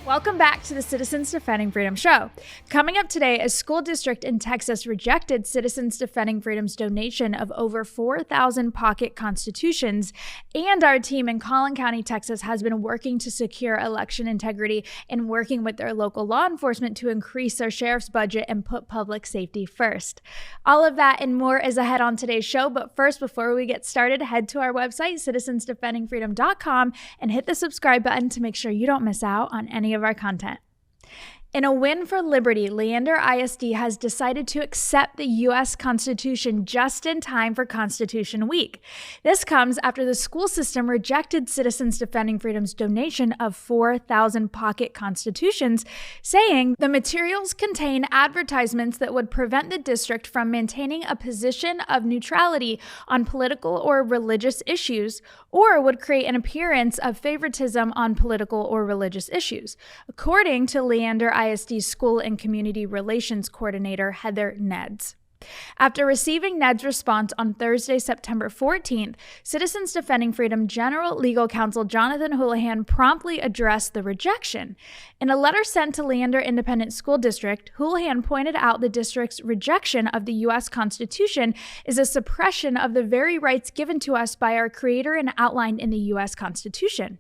Welcome back to the Citizens Defending Freedom Show. Coming up today, a school district in Texas rejected Citizens Defending Freedom's donation of over 4,000 pocket constitutions, and our team in Collin County, Texas has been working to secure election integrity and working with their local law enforcement to increase their sheriff's budget and put public safety first. All of that and more is ahead on today's show, but first, before we get started, head to our website, citizensdefendingfreedom.com, and hit the subscribe button to make sure you don't miss out on any of our content. In a win for liberty, Leander ISD has decided to accept the U.S. Constitution just in time for Constitution Week. This comes after the school system rejected Citizens Defending Freedom's donation of 4,000 pocket constitutions, saying the materials contain advertisements that would prevent the district from maintaining a position of neutrality on political or religious issues, or would create an appearance of favoritism on political or religious issues, according to Leander ISD's School and Community Relations Coordinator, Heather Neds. After receiving Ned's response on Thursday, September 14th, Citizens Defending Freedom General Legal Counsel Jonathan Houlihan promptly addressed the rejection. In a letter sent to Leander Independent School District, Houlihan pointed out the district's rejection of the U.S. Constitution is a suppression of the very rights given to us by our Creator and outlined in the U.S. Constitution.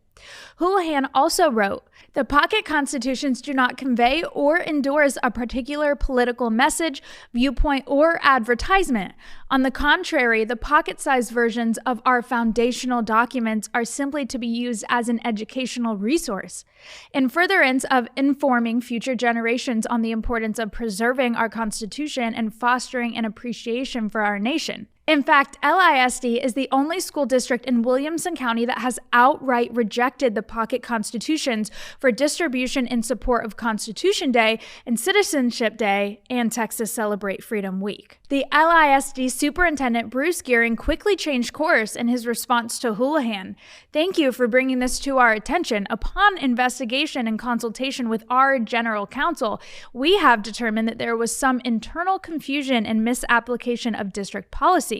Houlihan also wrote, "The pocket constitutions do not convey or endorse a particular political message, viewpoint, or advertisement. On the contrary, the pocket-sized versions of our foundational documents are simply to be used as an educational resource. In furtherance of informing future generations on the importance of preserving our Constitution and fostering an appreciation for our nation." In fact, LISD is the only school district in Williamson County that has outright rejected the pocket constitutions for distribution in support of Constitution Day and Citizenship Day and Texas Celebrate Freedom Week. The LISD superintendent, Bruce Gearing, quickly changed course in his response to Houlihan. "Thank you for bringing this to our attention. Upon investigation and consultation with our general counsel, we have determined that there was some internal confusion and misapplication of district policy.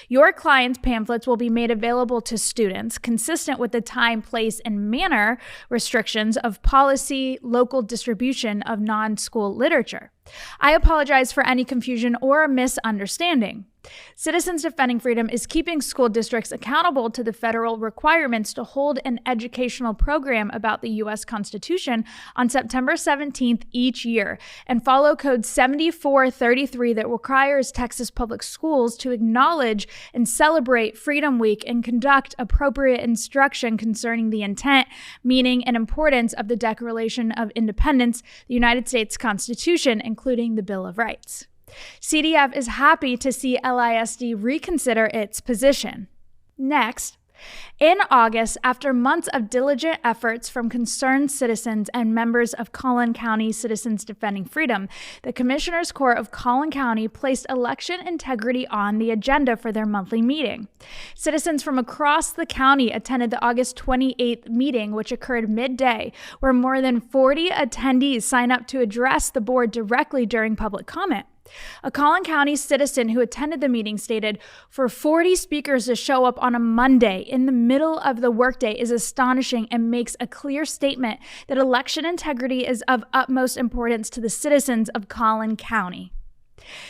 Your client's pamphlets will be made available to students consistent with the time, place, and manner restrictions of policy, local distribution of non-school literature. I apologize for any confusion or misunderstanding. Citizens Defending Freedom is keeping school districts accountable to the federal requirements to hold an educational program about the U.S. Constitution on September 17th each year and follow Code 7433 that requires Texas public schools to acknowledge and celebrate Freedom Week and conduct appropriate instruction concerning the intent, meaning, and importance of the Declaration of Independence, the United States Constitution, including the Bill of Rights. CDF is happy to see LISD reconsider its position." Next, in August, after months of diligent efforts from concerned citizens and members of Collin County Citizens Defending Freedom, the Commissioners Court of Collin County placed election integrity on the agenda for their monthly meeting. Citizens from across the county attended the August 28th meeting, which occurred midday, where more than 40 attendees signed up to address the board directly during public comment. A Collin County citizen who attended the meeting stated, "For 40 speakers to show up on a Monday in the middle of the workday is astonishing and makes a clear statement that election integrity is of utmost importance to the citizens of Collin County."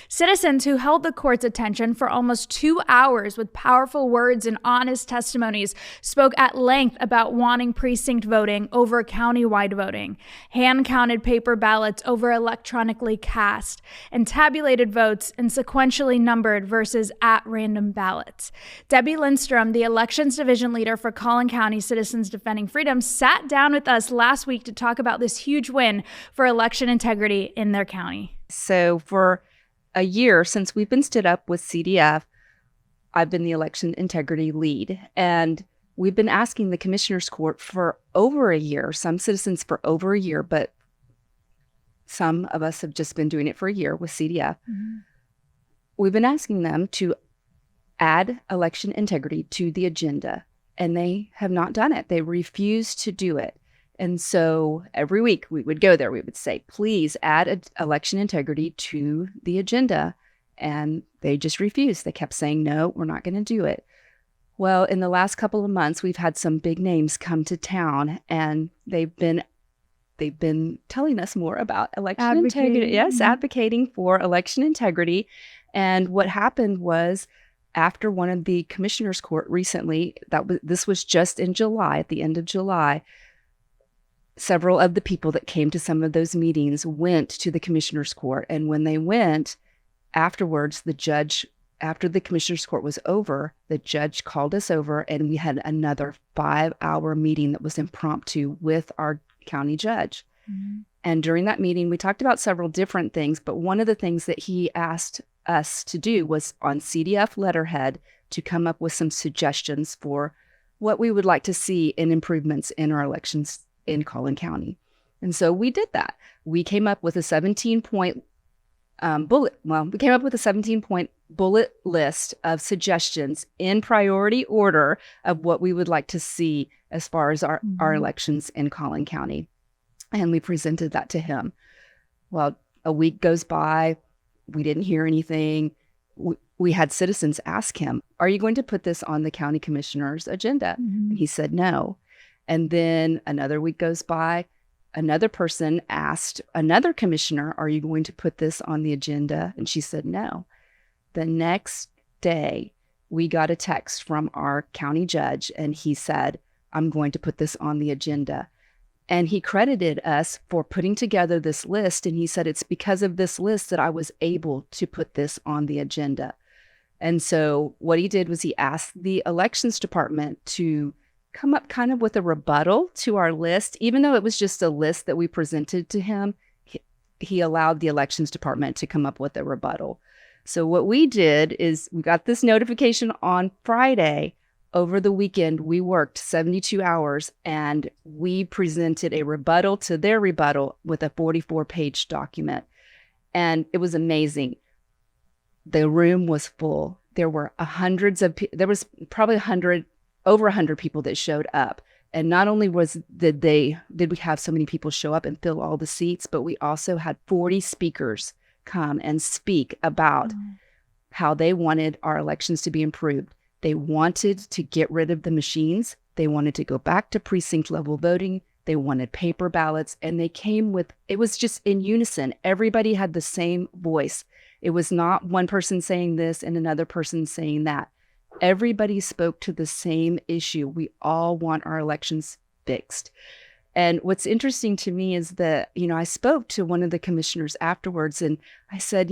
Citizens who held the court's attention for almost 2 hours with powerful words and honest testimonies spoke at length about wanting precinct voting over countywide voting, hand-counted paper ballots over electronically cast, and tabulated votes and sequentially numbered versus at-random ballots. Debbie Lindstrom, the Elections Division Leader for Collin County Citizens Defending Freedom, sat down with us last week to talk about this huge win for election integrity in their county. So for a year since we've been stood up with CDF, I've been the election integrity lead. And we've been asking the Commissioners Court for over a year, some citizens for over a year, but some of us have just been doing it for a year with CDF. Mm-hmm. We've been asking them to add election integrity to the agenda, and they have not done it. They refuse to do it. And so every week we would go there. We would say, please add election integrity to the agenda. And they just refused. They kept saying, no, we're not going to do it. Well, in the last couple of months, we've had some big names come to town, and they've been they've been telling us more about election integrity. Yes, advocating for election integrity. And what happened was, after one of the commissioners' court recently, this was just in July, at the end of July, several of the people that came to some of those meetings went to the commissioners' court. And when they went, afterwards, the judge, after the commissioners' court was over, the judge called us over, and we had another 5-hour meeting that was impromptu with our county judge. Mm-hmm. And during that meeting, we talked about several different things, but one of the things that he asked us to do was on CDF letterhead to come up with some suggestions for what we would like to see in improvements in our elections in Collin County. And so we did that. We came up with a 17-point bullet list of suggestions in priority order of what we would like to see as far as our elections in Collin County. And we presented that to him. Well, a week goes by. We didn't hear anything. We had citizens ask him, are you going to put this on the county commissioner's agenda? Mm-hmm. And he said no. And then another week goes by. Another person asked another commissioner, are you going to put this on the agenda? And she said no. The next day, we got a text from our county judge, and he said, I'm going to put this on the agenda. And he credited us for putting together this list. And he said, it's because of this list that I was able to put this on the agenda. And so what he did was he asked the elections department to come up kind of with a rebuttal to our list. Even though it was just a list that we presented to him, he allowed the elections department to come up with a rebuttal. So what we did is we got this notification on Friday. Over the weekend, we worked 72 hours and we presented a rebuttal to their rebuttal with a 44-page document. And it was amazing. The room was full. There were there was probably over 100 people that showed up. And not only did we have so many people show up and fill all the seats, but we also had 40 speakers come and speak about how they wanted our elections to be improved. They wanted to get rid of the machines. They wanted to go back to precinct level voting. They wanted paper ballots, and they came with, it was just in unison. Everybody had the same voice. It was not one person saying this and another person saying that. Everybody spoke to the same issue. We all want our elections fixed. And what's interesting to me is that, I spoke to one of the commissioners afterwards, and I said,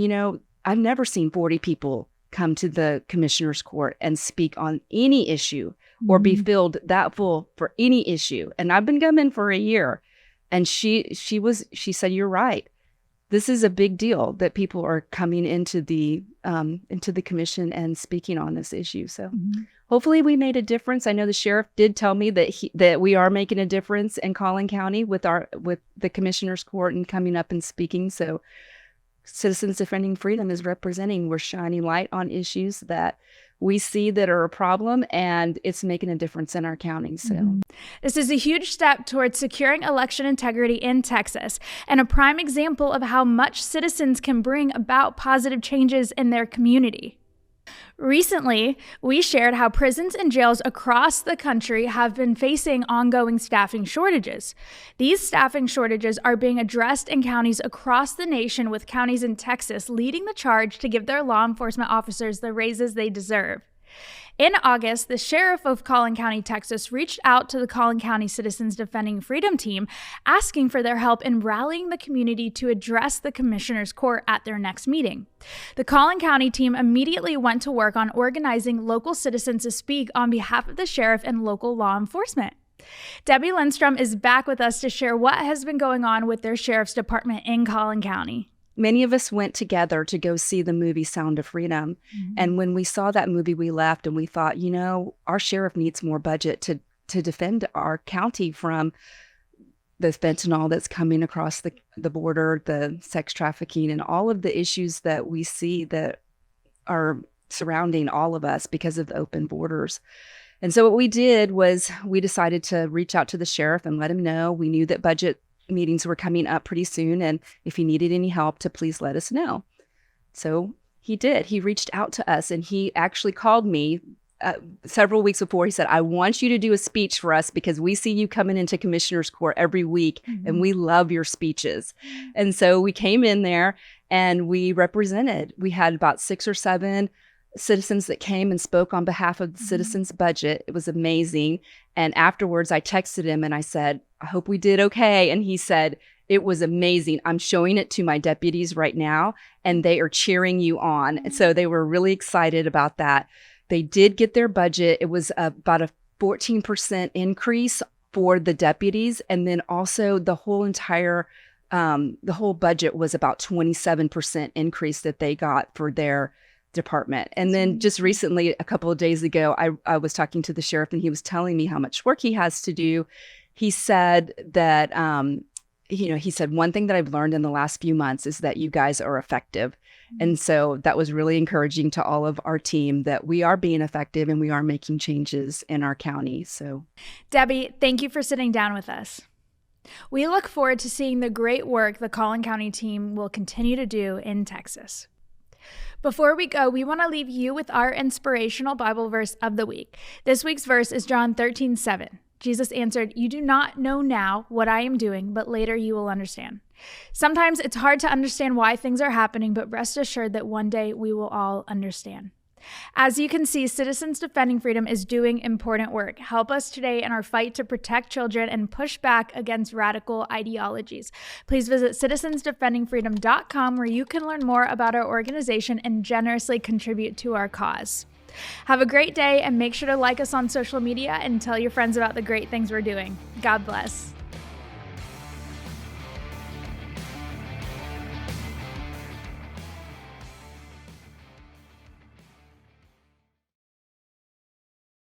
I've never seen 40 people come to the commissioner's court and speak on any issue or be filled that full for any issue. And I've been coming for a year. And she said, you're right. This is a big deal that people are coming into the commission and speaking on this issue. So hopefully we made a difference. I know the sheriff did tell me that we are making a difference in Collin County with the commissioner's court and coming up and speaking. So Citizens Defending Freedom is representing. We're shining light on issues that we see that are a problem, and it's making a difference in our county. So this is a huge step towards securing election integrity in Texas, and a prime example of how much citizens can bring about positive changes in their community. Recently, we shared how prisons and jails across the country have been facing ongoing staffing shortages. These staffing shortages are being addressed in counties across the nation, with counties in Texas leading the charge to give their law enforcement officers the raises they deserve. In August, the sheriff of Collin County, Texas, reached out to the Collin County Citizens Defending Freedom team, asking for their help in rallying the community to address the commissioner's court at their next meeting. The Collin County team immediately went to work on organizing local citizens to speak on behalf of the sheriff and local law enforcement. Debbie Lindstrom is back with us to share what has been going on with their sheriff's department in Collin County. Many of us went together to go see the movie Sound of Freedom. And when we saw that movie, we left and we thought, our sheriff needs more budget to defend our county from the fentanyl that's coming across the border, the sex trafficking, and all of the issues that we see that are surrounding all of us because of the open borders. And so what we did was we decided to reach out to the sheriff and let him know. We knew that budget meetings were coming up pretty soon, and if he needed any help, to please let us know. So he did. He reached out to us, and he actually called me several weeks before, he said, I want you to do a speech for us because we see you coming into commissioner's court every week and we love your speeches. And so we came in there and we represented. We had about 6 or 7 citizens that came and spoke on behalf of the citizens' budget. It was amazing. And afterwards, I texted him and I said, I hope we did okay. And he said, it was amazing. I'm showing it to my deputies right now, and they are cheering you on. And so they were really excited about that. They did get their budget. It was about a 14% increase for the deputies. And then also the whole budget was about 27% increase that they got for their department. And then just recently, a couple of days ago, I was talking to the sheriff and he was telling me how much work he has to do. He said that, he said, one thing that I've learned in the last few months is that you guys are effective. And so that was really encouraging to all of our team that we are being effective and we are making changes in our county. So, Debbie, thank you for sitting down with us. We look forward to seeing the great work the Collin County team will continue to do in Texas. Before we go, we want to leave you with our inspirational Bible verse of the week. This week's verse is John 13:7. Jesus answered, "You do not know now what I am doing, but later you will understand." Sometimes it's hard to understand why things are happening, but rest assured that one day we will all understand. As you can see, Citizens Defending Freedom is doing important work. Help us today in our fight to protect children and push back against radical ideologies. Please visit citizensdefendingfreedom.com where you can learn more about our organization and generously contribute to our cause. Have a great day and make sure to like us on social media and tell your friends about the great things we're doing. God bless.